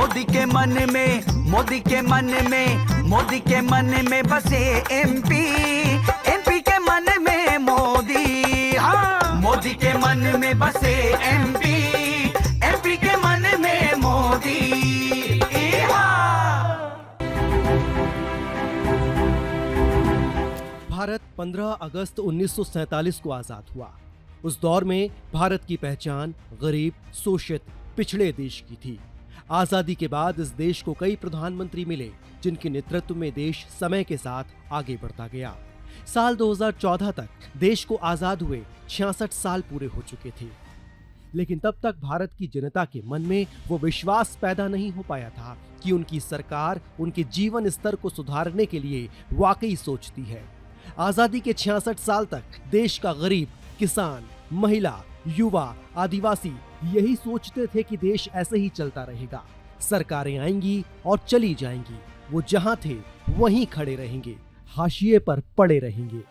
मोदी के मन में, मोदी के मन में, मोदी के मन में बसे एमपी, एमपी के मन में मोदी, हाँ मोदी के मन में बसे एमपी, एमपी के मन में मोदी, भारत 15 अगस्त 1947 को आजाद हुआ। उस दौर में भारत की पहचान गरीब, शोषित, पिछड़े देश की थी। आजादी के बाद इस देश को कई प्रधानमंत्री मिले, जिनके नेतृत्व में देश समय के साथ आगे बढ़ता गया। साल 2014 तक देश को आजाद हुए 66 साल पूरे हो चुके थे, लेकिन तब तक भारत की जनता के मन में वो विश्वास पैदा नहीं हो पाया था कि उनकी सरकार उनके जीवन स्तर को सुधारने के लिए वाकई सोचती है। आजादी के 66 साल तक देश का गरीब, किसान, महिला, युवा, आदिवासी यही सोचते थे कि देश ऐसे ही चलता रहेगा, सरकारें आएंगी और चली जाएंगी, वो जहां थे वहीं खड़े रहेंगे, हाशिए पर पड़े रहेंगे।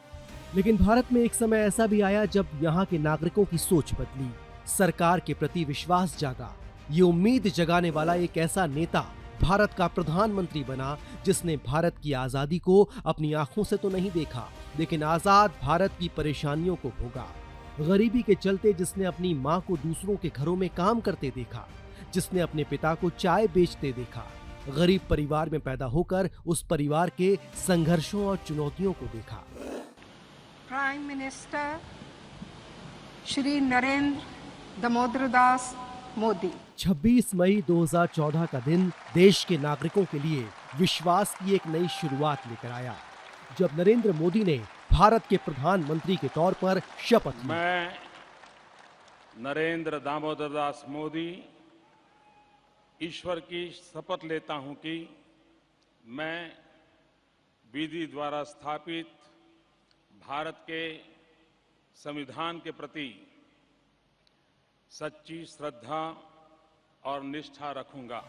लेकिन भारत में एक समय ऐसा भी आया जब यहाँ के नागरिकों की सोच बदली, सरकार के प्रति विश्वास जागा। ये उम्मीद जगाने वाला एक ऐसा नेता भारत का प्रधानमंत्री बना जिसने भारत की आजादी को अपनी आंखों से तो नहीं देखा, लेकिन आजाद भारत की परेशानियों को भोगा। गरीबी के चलते जिसने अपनी माँ को दूसरों के घरों में काम करते देखा, जिसने अपने पिता को चाय बेचते देखा, गरीब परिवार में पैदा होकर उस परिवार के संघर्षों और चुनौतियों को देखा। Prime minister Shri Narendra Damodar Das Modi. 26 मई 2014 का दिन देश के नागरिकों के लिए विश्वास की एक नई शुरुआत लेकर आया, जब नरेंद्र मोदी ने भारत के प्रधानमंत्री के तौर पर शपथ ली। मैं नरेंद्र दामोदर दास मोदी ईश्वर की शपथ लेता हूं कि मैं विधि द्वारा स्थापित भारत के संविधान के प्रति सच्ची श्रद्धा और निष्ठा रखूंगा।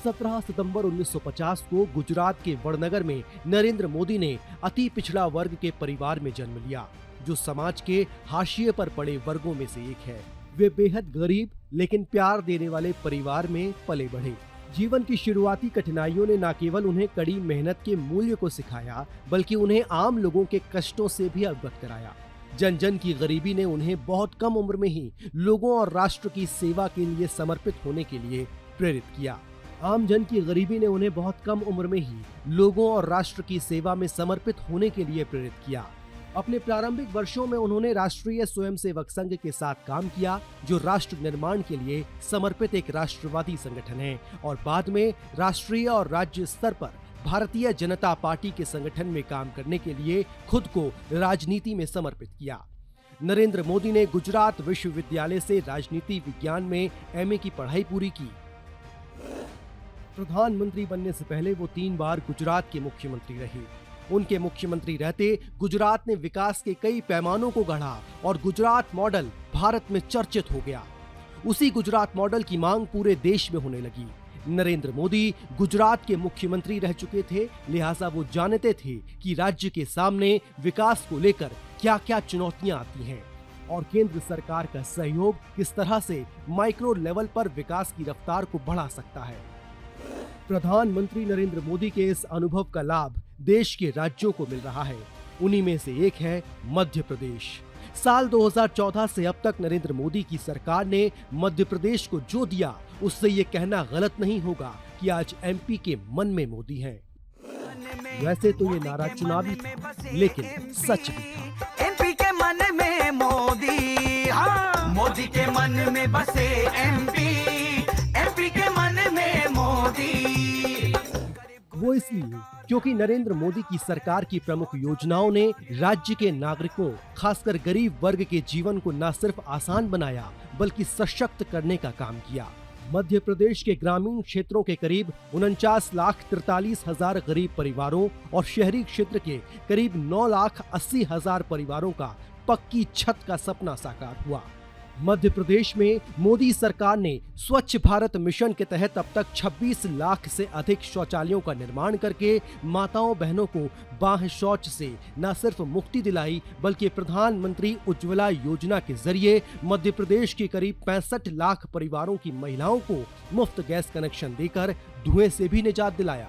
17 सितंबर 1950 को गुजरात के वडनगर में नरेंद्र मोदी ने अति पिछड़ा वर्ग के परिवार में जन्म लिया, जो समाज के हाशिए पर पड़े वर्गों में से एक है। वे बेहद गरीब लेकिन प्यार देने वाले परिवार में पले बढ़े। जीवन की शुरुआती कठिनाइयों ने न केवल उन्हें कड़ी मेहनत के मूल्य को सिखाया, बल्कि उन्हें आम लोगों के कष्टों से भी अवगत कराया। जन जन की गरीबी ने उन्हें बहुत कम उम्र में ही लोगों और राष्ट्र की सेवा के लिए समर्पित होने के लिए प्रेरित किया। आम जन की गरीबी ने उन्हें बहुत कम उम्र में ही लोगों और राष्ट्र की सेवा में समर्पित होने के लिए प्रेरित किया। अपने प्रारंभिक वर्षों में उन्होंने राष्ट्रीय स्वयंसेवक संघ के साथ काम किया, जो राष्ट्र निर्माण के लिए समर्पित एक राष्ट्रवादी संगठन है, और बाद में राष्ट्रीय और राज्य स्तर पर भारतीय जनता पार्टी के संगठन में काम करने के लिए खुद को राजनीति में समर्पित किया। नरेंद्र मोदी ने गुजरात विश्वविद्यालय से राजनीति विज्ञान में एमए की पढ़ाई पूरी की। प्रधानमंत्री बनने से पहले वो 3 बार गुजरात के मुख्यमंत्री रहे। उनके मुख्यमंत्री रहते गुजरात ने विकास के कई पैमानों को गढ़ा और गुजरात मॉडल भारत में चर्चित हो गया। उसी गुजरात मॉडल की मांग पूरे देश में होने लगी। नरेंद्र मोदी गुजरात के मुख्यमंत्री रह चुके थे, लिहाजा वो जानते थे कि राज्य के सामने विकास को लेकर क्या क्या चुनौतियां आती हैं और केंद्र सरकार का सहयोग किस तरह से माइक्रो लेवल पर विकास की रफ्तार को बढ़ा सकता है। प्रधानमंत्री नरेंद्र मोदी के इस अनुभव का लाभ देश के राज्यों को मिल रहा है। उन्हीं में से एक है मध्य प्रदेश। साल 2014 से अब तक नरेंद्र मोदी की सरकार ने मध्य प्रदेश को जो दिया, उससे ये कहना गलत नहीं होगा कि आज एमपी के मन में मोदी हैं। वैसे तो ये नारा चुनावी था, लेकिन सच भी था। एमपी के मन में मोदी, हाँ मोदी के मन में बसे एमपी, एमपी के मन में मोदी। वो इसलिए क्योंकि नरेंद्र मोदी की सरकार की प्रमुख योजनाओं ने राज्य के नागरिकों, खासकर गरीब वर्ग के जीवन को न सिर्फ आसान बनाया, बल्कि सशक्त करने का काम किया। मध्य प्रदेश के ग्रामीण क्षेत्रों के करीब 49,43,000 गरीब परिवारों और शहरी क्षेत्र के करीब 9,80,000 परिवारों का पक्की छत का सपना साकार हुआ। मध्य प्रदेश में मोदी सरकार ने स्वच्छ भारत मिशन के तहत अब तक 26 लाख से अधिक शौचालयों का निर्माण करके माताओं बहनों को बाह्य शौच से न सिर्फ मुक्ति दिलाई बल्कि प्रधानमंत्री उज्ज्वला योजना के जरिए मध्य प्रदेश के करीब 65 लाख परिवारों की महिलाओं को मुफ्त गैस कनेक्शन देकर धुएं से भी निजात दिलाया।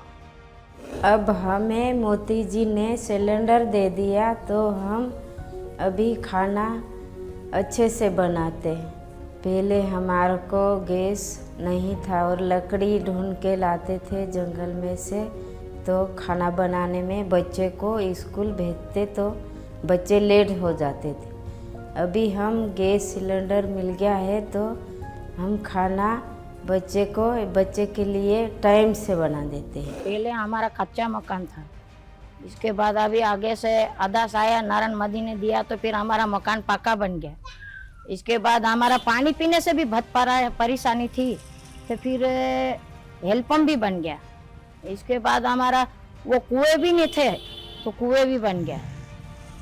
अब हमें मोदी जी ने सिलेंडर दे दिया तो हम अभी खाना अच्छे से बनाते हैं। पहले हमारे को गैस नहीं था और लकड़ी ढूंढ के लाते थे जंगल में से, तो खाना बनाने में बच्चे को स्कूल भेजते तो बच्चे लेट हो जाते थे। अभी हम गैस सिलेंडर मिल गया है तो हम खाना बच्चे के लिए टाइम से बना देते हैं। पहले हमारा कच्चा मकान था, इसके बाद अभी आगे से आदास आया, नारायण मोदी ने दिया तो फिर हमारा मकान पक्का बन गया। इसके बाद हमारा पानी पीने से भी बहुत परेशानी थी तो फिर हेल्पम्प भी बन गया। इसके बाद हमारा वो कुएं भी नहीं थे तो कुएं भी बन गया।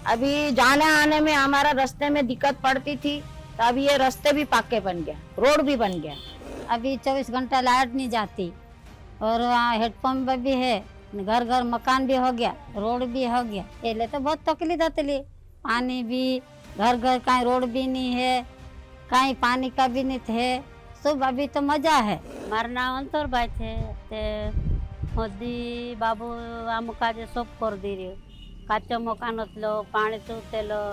अभी जाने आने में हमारा रास्ते में दिक्कत पड़ती थी तो अभी ये रास्ते भी पक्के बन गया, रोड भी बन गया। अभी 24 घंटा लाइट नहीं जाती और हेडपम्प भी है, घर घर मकान भी हो गया, रोड भी हो गया। पहले तो बहुत तकलीफ होती, पानी भी घर घर कहीं रोड भी नहीं है, कहीं पानी का भी नहीं थे। सब अभी तो मजा है। મારું નામ અંતરભાઈ છે તે મોદી બાબુ અમુક આજે સબ કરી દીધું। કાચો મકાન હતો, પાણી તૂટેલો,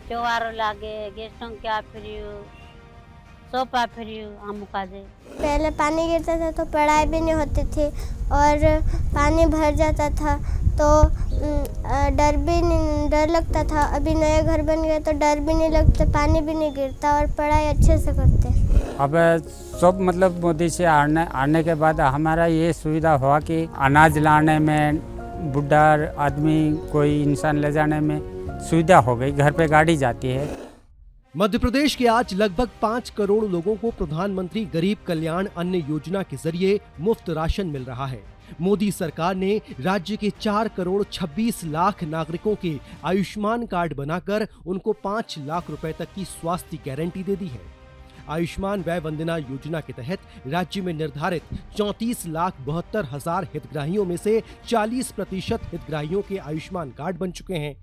ચોવારો લાગે, ગેસ ટંકી આફર્યું, सब पहले पानी गिरता था तो पढ़ाई भी नहीं होती थी और पानी भर जाता था तो डर लगता था। अभी नए घर बन गए तो डर भी नहीं लगता, पानी भी नहीं गिरता और पढ़ाई अच्छे से करते हैं। अब सब मतलब मोदी से आने के बाद हमारा ये सुविधा हुआ कि अनाज लाने में, बुढ़ा आदमी कोई इंसान ले जाने में सुविधा हो गई, घर पे गाड़ी जाती है। मध्य प्रदेश के आज लगभग 5 करोड़ लोगों को प्रधानमंत्री गरीब कल्याण अन्न योजना के जरिए मुफ्त राशन मिल रहा है। मोदी सरकार ने राज्य के 4 करोड़ 26 लाख नागरिकों के आयुष्मान कार्ड बनाकर उनको 5 लाख रुपए तक की स्वास्थ्य गारंटी दे दी है। आयुष्मान वय वंदना योजना के तहत राज्य में निर्धारित 34,72,000 हितग्राहियों में से 40% हितग्राहियों के आयुष्मान कार्ड बन चुके हैं।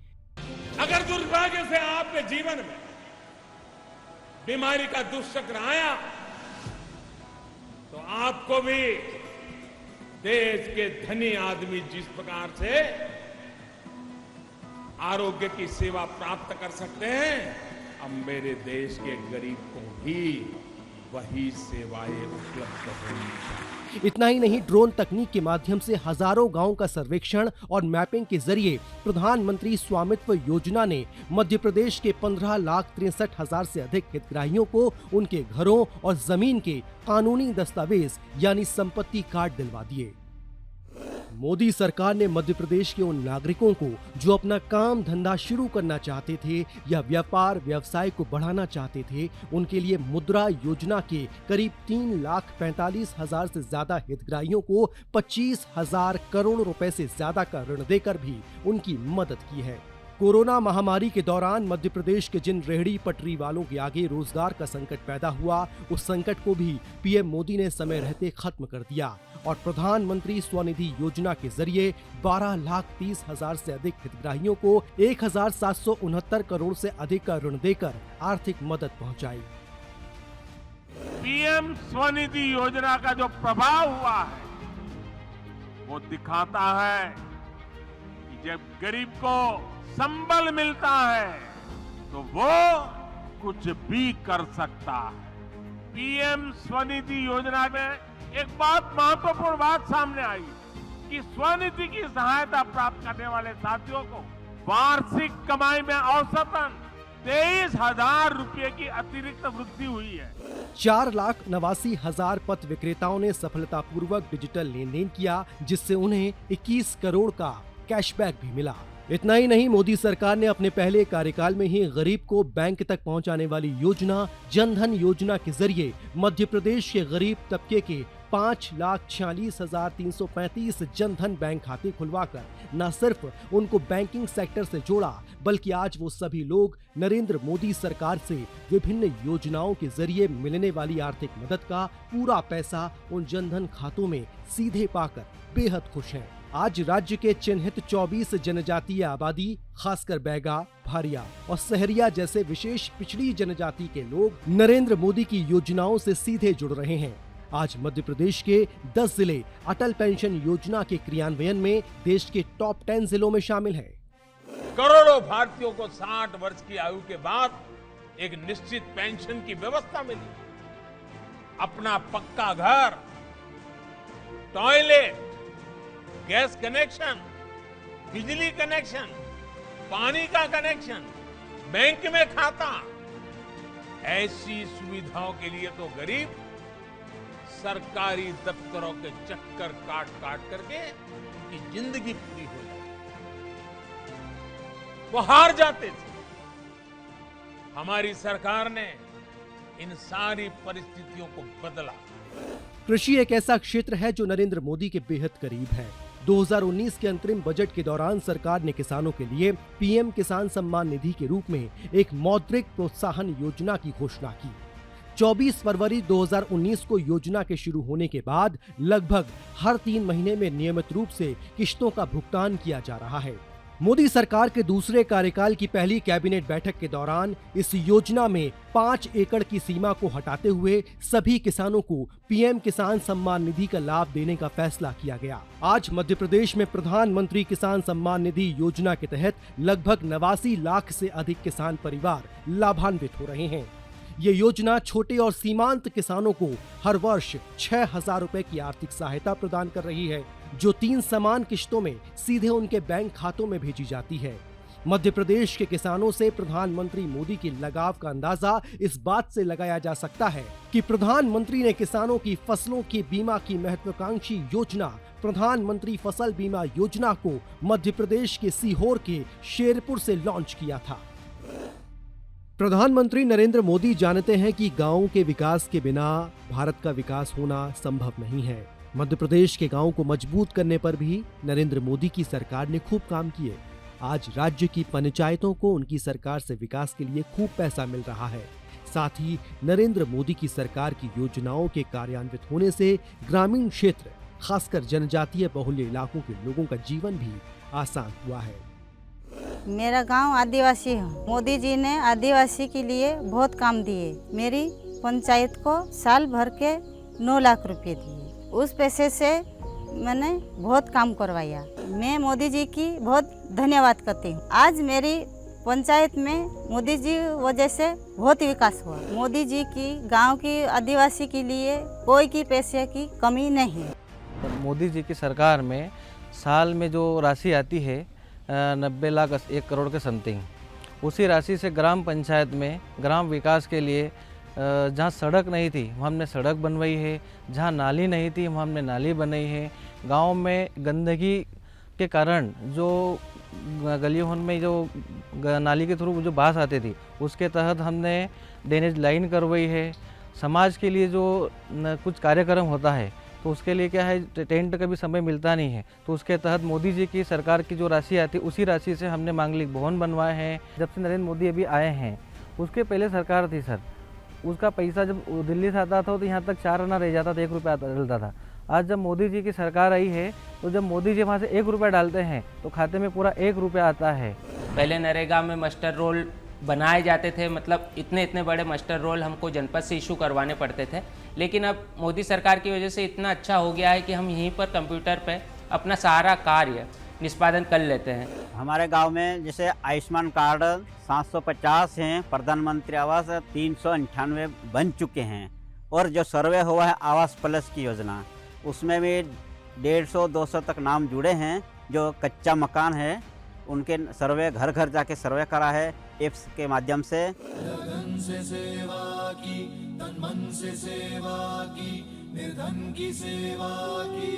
अगर दुर्भाग्य से आपके जीवन में बीमारी का दुष्चक्र आया तो आपको भी देश के धनी आदमी जिस प्रकार से आरोग्य की सेवा प्राप्त कर सकते हैं, अब मेरे देश के गरीब को भी वही सेवाएं उपलब्ध होंगी। इतना ही नहीं, ड्रोन तकनीक के माध्यम से हजारों गांवों का सर्वेक्षण और मैपिंग के जरिए प्रधानमंत्री स्वामित्व योजना ने मध्य प्रदेश के 15,63,000 से अधिक हितग्राहियों को उनके घरों और जमीन के कानूनी दस्तावेज यानी संपत्ति कार्ड दिलवा दिए। मोदी सरकार ने मध्य प्रदेश के उन नागरिकों को जो अपना काम धंधा शुरू करना चाहते थे या व्यापार व्यवसाय को बढ़ाना चाहते थे, उनके लिए मुद्रा योजना के करीब 3,45,000 से ज्यादा हितग्राहियों को 25,000 करोड़ रुपए से ज्यादा का ऋण देकर भी उनकी मदद की है। कोरोना महामारी के दौरान मध्य प्रदेश के जिन रेहड़ी पटरी वालों के आगे रोजगार का संकट पैदा हुआ, उस संकट को भी पीएम मोदी ने समय रहते खत्म कर दिया और प्रधानमंत्री स्वनिधि योजना के जरिए 12,30,000 से अधिक हितग्राहियों को 1,769 करोड़ से अधिक का ऋण देकर आर्थिक मदद पहुंचाई। पीएम स्वनिधि योजना का जो प्रभाव हुआ है वो दिखाता है कि जब गरीब को संबल मिलता है तो वो कुछ भी कर सकता है। पीएम स्वनिधि योजना में एक बहुत महत्वपूर्ण बात सामने आई कि स्वनिधि की सहायता प्राप्त करने वाले साथियों को वार्षिक कमाई में औसतन 23,000 रुपये की अतिरिक्त वृद्धि हुई है। 4,89,000 पथ विक्रेताओं ने सफलतापूर्वक डिजिटल लेन देन किया, जिससे उन्हें 21 करोड़ का कैशबैक भी मिला। इतना ही नहीं, मोदी सरकार ने अपने पहले कार्यकाल में ही गरीब को बैंक तक पहुंचाने वाली योजना जनधन योजना के जरिए मध्य प्रदेश के गरीब तबके के 5,46,335 जनधन बैंक खाते खुलवाकर न सिर्फ उनको बैंकिंग सेक्टर से जोड़ा बल्कि आज वो सभी लोग नरेंद्र मोदी सरकार से विभिन्न योजनाओं के जरिए मिलने वाली आर्थिक मदद का पूरा पैसा उन जनधन खातों में सीधे पाकर बेहद खुश हैं। आज राज्य के चिन्हित 24 जनजातीय आबादी, खासकर बैगा, भारिया और सहरिया जैसे विशेष पिछड़ी जनजाति के लोग नरेंद्र मोदी की योजनाओं से सीधे जुड़ रहे हैं। आज मध्य प्रदेश के 10 जिले अटल पेंशन योजना के क्रियान्वयन में देश के टॉप 10 जिलों में शामिल हैं। करोड़ों भारतीयों को 60 वर्ष की आयु के बाद एक निश्चित पेंशन की व्यवस्था मिली। अपना पक्का घर, टॉयलेट, गैस कनेक्शन, बिजली कनेक्शन, पानी का कनेक्शन, बैंक में खाता, ऐसी सुविधाओं के लिए तो गरीब सरकारी दफ्तरों के चक्कर काट काट करके उनकी जिंदगी पूरी हो जाती, वो हार जाते थे। हमारी सरकार ने इन सारी परिस्थितियों को बदला। कृषि एक ऐसा क्षेत्र है जो नरेंद्र मोदी के बेहद करीब है। 2019 के अंतरिम बजट के दौरान सरकार ने किसानों के लिए पीएम किसान सम्मान निधि के रूप में एक मौद्रिक प्रोत्साहन योजना की घोषणा की। 24 फरवरी 2019 को योजना के शुरू होने के बाद लगभग हर 3 महीने में नियमित रूप से किश्तों का भुगतान किया जा रहा है। मोदी सरकार के दूसरे कार्यकाल की पहली कैबिनेट बैठक के दौरान इस योजना में 5 एकड़ की सीमा को हटाते हुए सभी किसानों को पीएम किसान सम्मान निधि का लाभ देने का फैसला किया गया। आज मध्य प्रदेश में प्रधानमंत्री किसान सम्मान निधि योजना के तहत लगभग 89 लाख से अधिक किसान परिवार लाभान्वित हो रहे हैं। ये योजना छोटे और सीमांत किसानों को हर वर्ष 6,000 रुपए की आर्थिक सहायता प्रदान कर रही है, जो 3 समान किश्तों में सीधे उनके बैंक खातों में भेजी जाती है। मध्य प्रदेश के किसानों से प्रधानमंत्री मोदी की लगाव का अंदाजा इस बात से लगाया जा सकता है कि प्रधानमंत्री ने किसानों की फसलों के बीमा की महत्वाकांक्षी योजना प्रधानमंत्री फसल बीमा योजना को मध्य प्रदेश के सीहोर के शेरपुर से लॉन्च किया था। प्रधानमंत्री नरेंद्र मोदी जानते हैं कि गांवों के विकास के बिना भारत का विकास होना संभव नहीं है। मध्य प्रदेश के गांवों को मजबूत करने पर भी नरेंद्र मोदी की सरकार ने खूब काम किए। आज राज्य की पंचायतों को उनकी सरकार से विकास के लिए खूब पैसा मिल रहा है। साथ ही नरेंद्र मोदी की सरकार की योजनाओं के कार्यान्वित होने से ग्रामीण क्षेत्र, खासकर जनजातीय बहुल्य इलाकों के लोगों का जीवन भी आसान हुआ है। मेरा गांव आदिवासी है। मोदी जी ने आदिवासी के लिए बहुत काम दिए। मेरी पंचायत को साल भर के 9 लाख रुपए दिए। उस पैसे से मैंने बहुत काम करवाया। मैं मोदी जी की बहुत धन्यवाद करती हूँ। आज मेरी पंचायत में मोदी जी वजह से बहुत विकास हुआ। मोदी जी की गांव की आदिवासी के लिए कोई की पैसे की कमी नहीं है। मोदी जी की सरकार में साल में जो राशि आती है 90 लाख 1 करोड़ के समथिंग, उसी राशि से ग्राम पंचायत में ग्राम विकास के लिए जहाँ सड़क नहीं थी वहाँ हमने सड़क बनवाई है, जहाँ नाली नहीं थी वहाँ हमने नाली बनाई है। गांव में गंदगी के कारण जो गलियों में जो नाली के थ्रू जो बास आती थी उसके तहत हमने ड्रेनेज लाइन करवाई है। समाज के लिए जो कुछ कार्यक्रम होता है तो उसके लिए क्या है, टेंट का भी समय मिलता नहीं है, तो उसके तहत मोदी जी की सरकार की जो राशि आती है उसी राशि से हमने मांगलिक भवन बनवाए हैं। जब से नरेंद्र मोदी अभी आए हैं, उसके पहले सरकार थी सर, उसका पैसा जब दिल्ली से आता था तो यहाँ तक 4 आना रह जाता था, 1 रुपया डलता था। आज जब मोदी जी की सरकार आई है तो जब मोदी जी वहाँ से 1 रुपया डालते हैं तो खाते में पूरा 1 रुपया आता है। पहले नरेगा में मास्टर रोल बनाए जाते थे, मतलब इतने बड़े मास्टर रोल हमको जनपद से इशू करवाने पड़ते थे, लेकिन अब मोदी सरकार की वजह से इतना अच्छा हो गया है कि हम यहीं पर कंप्यूटर पे अपना सारा कार्य निष्पादन कर लेते हैं। हमारे गांव में जैसे आयुष्मान कार्ड 750 हैं, प्रधानमंत्री आवास 398 बन चुके हैं, और जो सर्वे हुआ है आवास प्लस की योजना, उसमें भी 150-200 तक नाम जुड़े हैं। जो कच्चा मकान है उनके सर्वे घर घर जाके सर्वे करा है एप्स के माध्यम से। लगन से सेवा की, तन मन से सेवा की, निर्धन की सेवा की।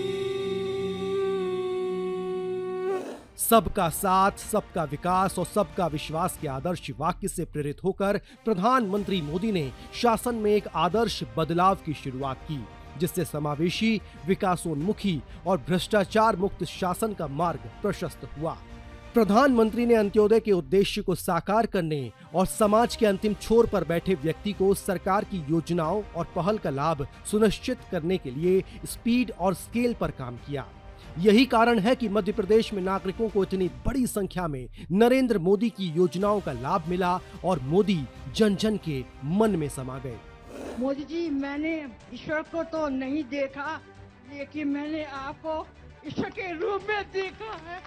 सबका साथ, सबका विकास और सबका विश्वास के आदर्श वाक्य से प्रेरित होकर प्रधानमंत्री मोदी ने शासन में एक आदर्श बदलाव की शुरुआत की, जिससे समावेशी, विकासोन्मुखी और भ्रष्टाचार मुक्त शासन का मार्ग प्रशस्त हुआ। प्रधानमंत्री ने अंत्योदय के उद्देश्य को साकार करने और समाज के अंतिम छोर पर बैठे व्यक्ति को सरकार की योजनाओं और पहल का लाभ सुनिश्चित करने के लिए स्पीड और स्केल पर काम किया। यही कारण है कि मध्य प्रदेश में नागरिकों को इतनी बड़ी संख्या में नरेंद्र मोदी की योजनाओं का लाभ मिला और मोदी जन जन के मन में समा गए। मोदी जी, मैंने ईश्वर को तो नहीं देखा, लेकिन मैंने आपको ईश्वर के रूप में देखा है।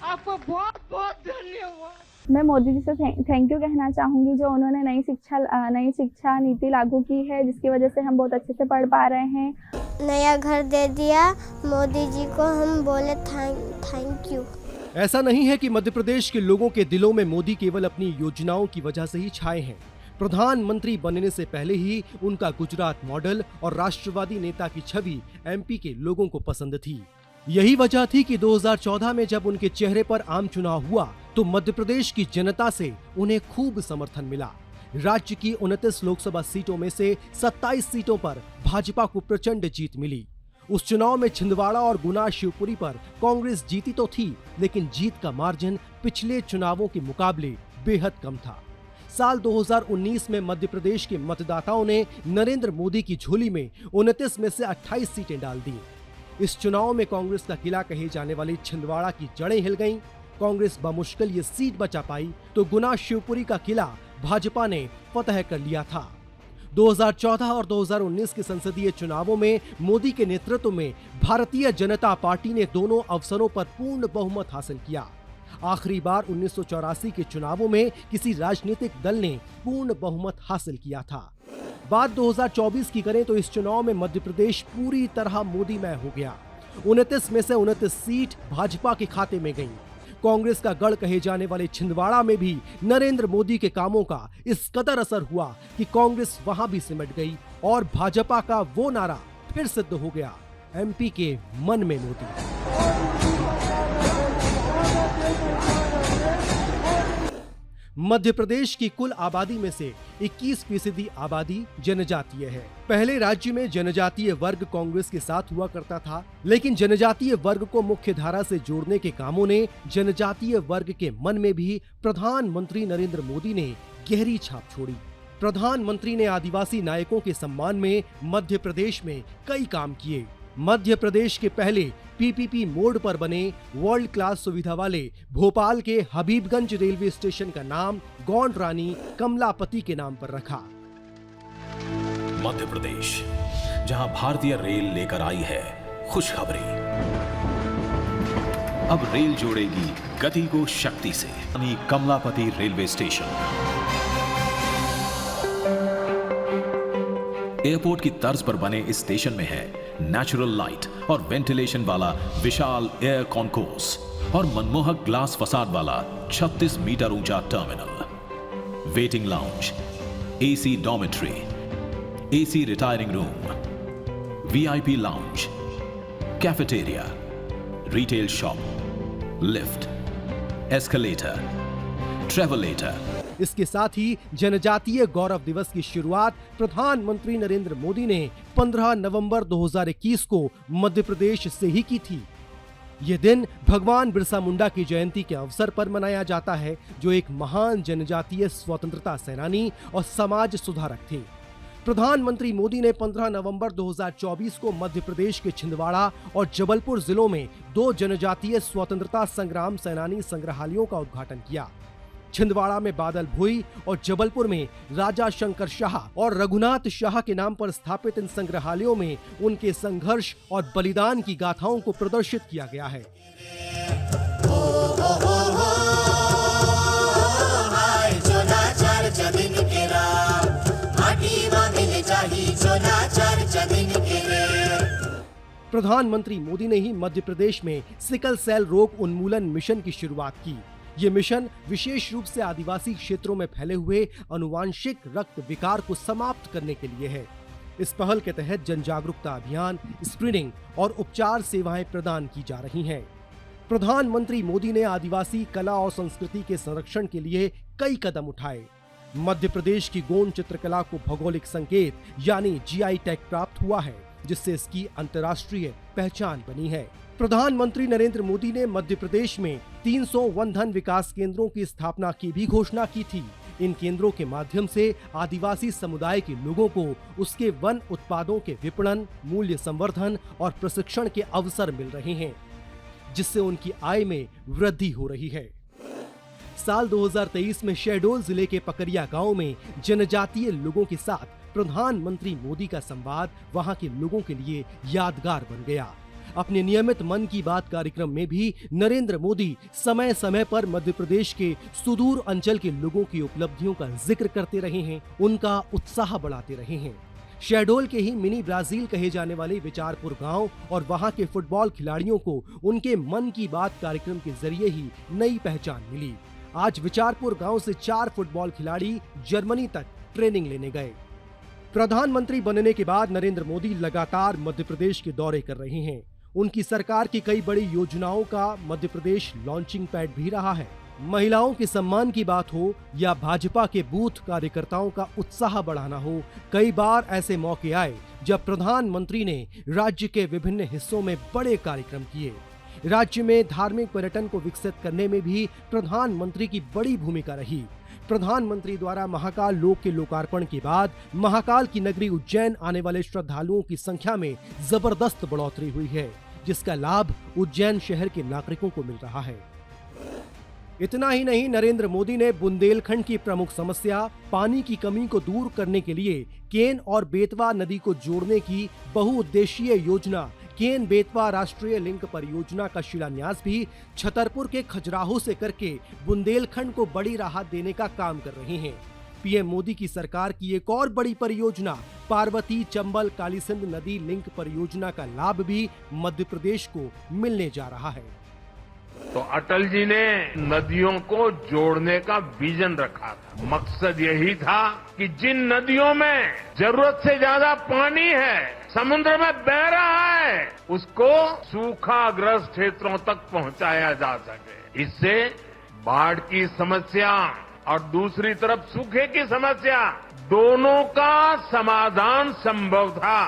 आपको बहुत बहुत धन्यवाद। मैं मोदी जी से थैंक यू कहना चाहूँगी, जो उन्होंने नई शिक्षा नीति लागू की है, जिसकी वजह से हम बहुत अच्छे से पढ़ पा रहे हैं। नया घर दे दिया मोदी जी को, हम बोले थैंक यू। ऐसा नहीं है कि मध्य प्रदेश के लोगों के दिलों में मोदी केवल अपनी योजनाओं की वजह से ही छाए हैं। प्रधानमंत्री बनने से पहले ही उनका गुजरात मॉडल और राष्ट्रवादी नेता की छवि एमपी के लोगों को पसंद थी। यही वजह थी कि 2014 में जब उनके चेहरे पर आम चुनाव हुआ तो मध्य प्रदेश की जनता से उन्हें खूब समर्थन मिला। राज्य की 29 लोकसभा सीटों में से 27 सीटों पर भाजपा को प्रचंड जीत मिली। उस चुनाव में छिंदवाड़ा और गुना शिवपुरी पर कांग्रेस जीती तो थी, लेकिन जीत का मार्जिन पिछले चुनावों के मुकाबले बेहद कम था। साल 2019 में मध्य प्रदेश के मतदाताओं ने नरेंद्र मोदी की झोली में 29 में से 28 सीटें डाल दी। इस चुनाव में कांग्रेस का किला कहे जाने वाली छिंदवाड़ा की जड़ें हिल गईं। कांग्रेस बमुश्किल ये सीट बचा पाई तो गुना शिवपुरी का किला भाजपा ने फतह कर लिया था। 2014 और 2019 के संसदीय चुनावों में मोदी के नेतृत्व में भारतीय जनता पार्टी ने दोनों अवसरों पर पूर्ण बहुमत हासिल किया। आखिरी बार 1984 के चुनावों में किसी राजनीतिक दल ने पूर्ण बहुमत हासिल किया था। बात 2024 की करें तो इस चुनाव में मध्य प्रदेश पूरी तरह मोदीमय हो गया। 29 में से 29 सीट भाजपा के खाते में गईं। कांग्रेस का गढ़ कहे जाने वाले छिंदवाड़ा में भी नरेंद्र मोदी के कामों का इस कदर असर हुआ कि कांग्रेस वहां भी सिमट गई और भाजपा का वो नारा फिर सिद्ध हो गया, एमपी के मन में मोदी। मध्य प्रदेश की कुल आबादी में से 21% आबादी जनजातीय है। पहले राज्य में जनजातीय वर्ग कांग्रेस के साथ हुआ करता था, लेकिन जनजातीय वर्ग को मुख्य धारा से जोड़ने के कामों ने जनजातीय वर्ग के मन में भी प्रधानमंत्री नरेंद्र मोदी ने गहरी छाप छोड़ी। प्रधानमंत्री ने आदिवासी नायकों के सम्मान में मध्य प्रदेश में कई काम किए। मध्य प्रदेश के पहले पीपीपी मोड पर बने वर्ल्ड क्लास सुविधा वाले भोपाल के हबीबगंज रेलवे स्टेशन का नाम गौंड रानी कमलापति के नाम पर रखा। मध्य प्रदेश, जहां भारतीय रेल लेकर आई है खुशखबरी। अब रेल जोड़ेगी गति को शक्ति से। कमलापति रेलवे स्टेशन एयरपोर्ट की तर्ज पर बने इस स्टेशन में है नेचुरल लाइट और वेंटिलेशन वाला विशाल एयर कॉन्कोर्स और मनमोहक ग्लास फसाद वाला 36 मीटर ऊंचा terminal, waiting lounge, AC dormitory, AC retiring room, VIP lounge, cafeteria, retail shop, lift, escalator, travelator. इसके साथ ही जनजातीय गौरव दिवस की शुरुआत प्रधानमंत्री नरेंद्र मोदी ने 15 नवंबर 2021 को मध्य प्रदेश से ही की थी। ये दिन भगवान बिरसा मुंडा की जयंती के अवसर पर मनाया जाता है, जो एक महान जनजातीय स्वतंत्रता सेनानी और समाज सुधारक थे। प्रधानमंत्री मोदी ने 15 नवंबर 2024 को मध्य प्रदेश के छिंदवाड़ा और जबलपुर जिलों में 2 जनजातीय स्वतंत्रता संग्राम सेनानी संग्रहालयों का उद्घाटन किया। छिंदवाड़ा में बादल भोई और जबलपुर में राजा शंकर शाह और रघुनाथ शाह के नाम पर स्थापित इन संग्रहालयों में उनके संघर्ष और बलिदान की गाथाओं को प्रदर्शित किया गया है। प्रधानमंत्री मोदी ने ही मध्य प्रदेश में सिकल सेल रोग उन्मूलन मिशन की शुरुआत की। ये मिशन विशेष रूप से आदिवासी क्षेत्रों में फैले हुए अनुवांशिक रक्त विकार को समाप्त करने के लिए है। इस पहल के तहत जन जागरूकता अभियान, स्क्रीनिंग और उपचार सेवाएं प्रदान की जा रही हैं। प्रधानमंत्री मोदी ने आदिवासी कला और संस्कृति के संरक्षण के लिए कई कदम उठाए। मध्य प्रदेश की गोंड चित्रकला को भौगोलिक संकेत यानी जीआई टैग प्राप्त हुआ है। जिससे इसकी अंतर्राष्ट्रीय पहचान बनी है। प्रधानमंत्री नरेंद्र मोदी ने मध्य प्रदेश में 300 वन धन विकास केंद्रों की स्थापना की भी घोषणा की थी। इन केंद्रों के माध्यम से आदिवासी समुदाय के लोगों को उसके वन उत्पादों के विपणन, मूल्य संवर्धन और प्रशिक्षण के अवसर मिल रहे हैं, जिससे उनकी आय में वृद्धि हो रही है। साल 2023 में शहडोल जिले के पकरिया गांव में जनजातीय लोगों के साथ प्रधानमंत्री मोदी का संवाद वहां के लोगों के लिए यादगार बन गया। अपने नियमित मन की बात कार्यक्रम में भी नरेंद्र मोदी समय समय पर मध्य प्रदेश के सुदूर अंचल के लोगों की उपलब्धियों का जिक्र करते रहे हैं, उनका उत्साह बढ़ाते रहे हैं। शहडोल के ही मिनी ब्राजील कहे जाने वाले विचारपुर गांव और वहां के फुटबॉल खिलाड़ियों को उनके मन की बात कार्यक्रम के जरिए ही नई पहचान मिली। आज विचारपुर गांव से 4 फुटबॉल खिलाड़ी जर्मनी तक ट्रेनिंग लेने गए। प्रधानमंत्री बनने के बाद नरेंद्र मोदी लगातार मध्य प्रदेश के दौरे कर रहे हैं। उनकी सरकार की कई बड़ी योजनाओं का मध्य प्रदेश लॉन्चिंग पैड भी रहा है। महिलाओं के सम्मान की बात हो या भाजपा के बूथ कार्यकर्ताओं का उत्साह बढ़ाना हो, कई बार ऐसे मौके आए जब प्रधानमंत्री ने राज्य के विभिन्न हिस्सों में बड़े कार्यक्रम किए। राज्य में धार्मिक पर्यटन को विकसित करने में भी प्रधानमंत्री की बड़ी भूमिका रही। प्रधानमंत्री द्वारा महाकाल लोक के लोकार्पण के बाद महाकाल की नगरी उज्जैन आने वाले श्रद्धालुओं की संख्या में जबरदस्त बढ़ोतरी हुई है, जिसका लाभ उज्जैन शहर के नागरिकों को मिल रहा है। इतना ही नहीं, नरेंद्र मोदी ने बुंदेलखंड की प्रमुख समस्या पानी की कमी को दूर करने के लिए केन और बेतवा नदी को जोड़ने की बहुउद्देशीय योजना केन बेतवा राष्ट्रीय लिंक परियोजना का शिलान्यास भी छतरपुर के खजुराहो से करके बुंदेलखंड को बड़ी राहत देने का काम कर रहे हैं। पीएम मोदी की सरकार की एक और बड़ी परियोजना पार्वती चंबल कालीसिंध नदी लिंक परियोजना का लाभ भी मध्य प्रदेश को मिलने जा रहा है। तो अटल जी ने नदियों को जोड़ने का विजन रखा था। मकसद यही था कि जिन नदियों में जरूरत से ज्यादा पानी है, समुद्र में बह रहा है, उसको सूखाग्रस्त क्षेत्रों तक पहुंचाया जा सके। इससे बाढ़ की समस्या और दूसरी तरफ सूखे की समस्या, दोनों का समाधान संभव था।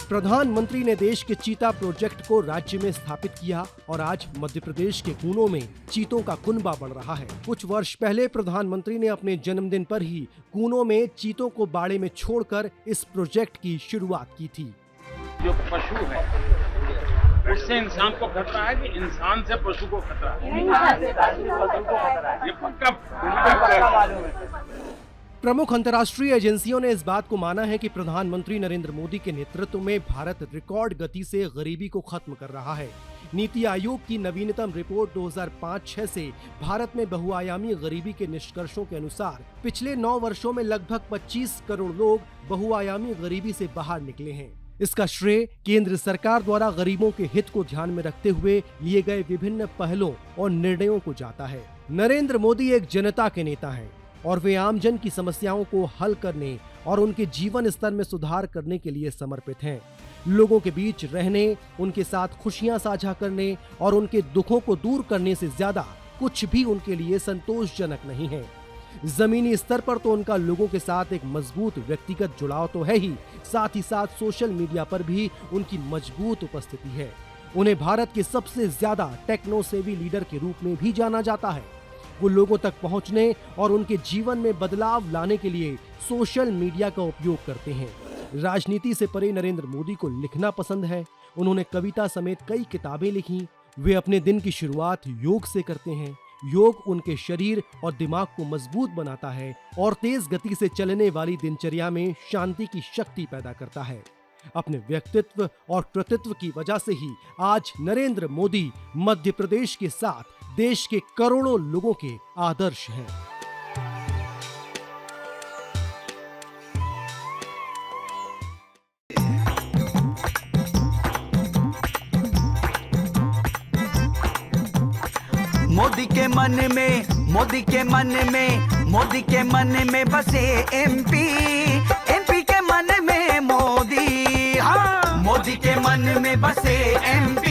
प्रधानमंत्री ने देश के चीता प्रोजेक्ट को राज्य में स्थापित किया और आज मध्य प्रदेश के कूनों में चीतों का कुनबा बढ़ रहा है। कुछ वर्ष पहले प्रधानमंत्री ने अपने जन्मदिन पर ही कूनों में चीतों को बाड़े में छोड़कर इस प्रोजेक्ट की शुरुआत की थी। जो पशु है उससे इंसान को खतरा है कि इंसान से पशु को खतरा है, ये पक्का। प्रमुख अंतर्राष्ट्रीय एजेंसियों ने इस बात को माना है कि प्रधानमंत्री नरेंद्र मोदी के नेतृत्व में भारत रिकॉर्ड गति से गरीबी को खत्म कर रहा है। नीति आयोग की नवीनतम रिपोर्ट 2005-06 से भारत में बहुआयामी गरीबी के निष्कर्षों के अनुसार पिछले 9 वर्षों में लगभग 25 करोड़ लोग बहुआयामी गरीबी से बाहर निकले हैं। इसका श्रेय केंद्र सरकार द्वारा गरीबों के हित को ध्यान में रखते हुए लिए गए विभिन्न पहलों और निर्णयों को जाता है। नरेंद्र मोदी एक जनता के नेता हैं और वे आमजन की समस्याओं को हल करने और उनके जीवन स्तर में सुधार करने के लिए समर्पित हैं। लोगों के बीच रहने, उनके साथ खुशियां साझा करने और उनके दुखों को दूर करने से ज्यादा कुछ भी उनके लिए संतोषजनक नहीं है। जमीनी स्तर पर तो उनका लोगों के साथ एक मजबूत व्यक्तिगत जुड़ाव तो है ही, साथ ही साथ सोशल मीडिया पर भी उनकी मजबूत उपस्थिति है। उन्हें भारत के सबसे ज्यादा टेक्नो सेवी लीडर के रूप में भी जाना जाता है। वो लोगों तक पहुंचने और उनके जीवन में बदलाव लाने के लिए सोशल मीडिया का उपयोग करते हैं। राजनीति से परे नरेंद्र मोदी को लिखना पसंद है। उन्होंने कविता समेत कई किताबें लिखी। वे अपने दिन की शुरुआत योग से करते हैं। योग उनके शरीर और दिमाग को मजबूत बनाता है और तेज गति से चलने वाली दिनचर्या में शांति की शक्ति पैदा करता है। अपने व्यक्तित्व और कृतित्व की वजह से ही आज नरेंद्र मोदी मध्य प्रदेश के साथ देश के करोड़ों लोगों के आदर्श हैं। मोदी के मन में, मोदी के मन में, मोदी के मन में बसे एमपी, एमपी के मन में मोदी, हाँ मोदी के मन में बसे एमपी।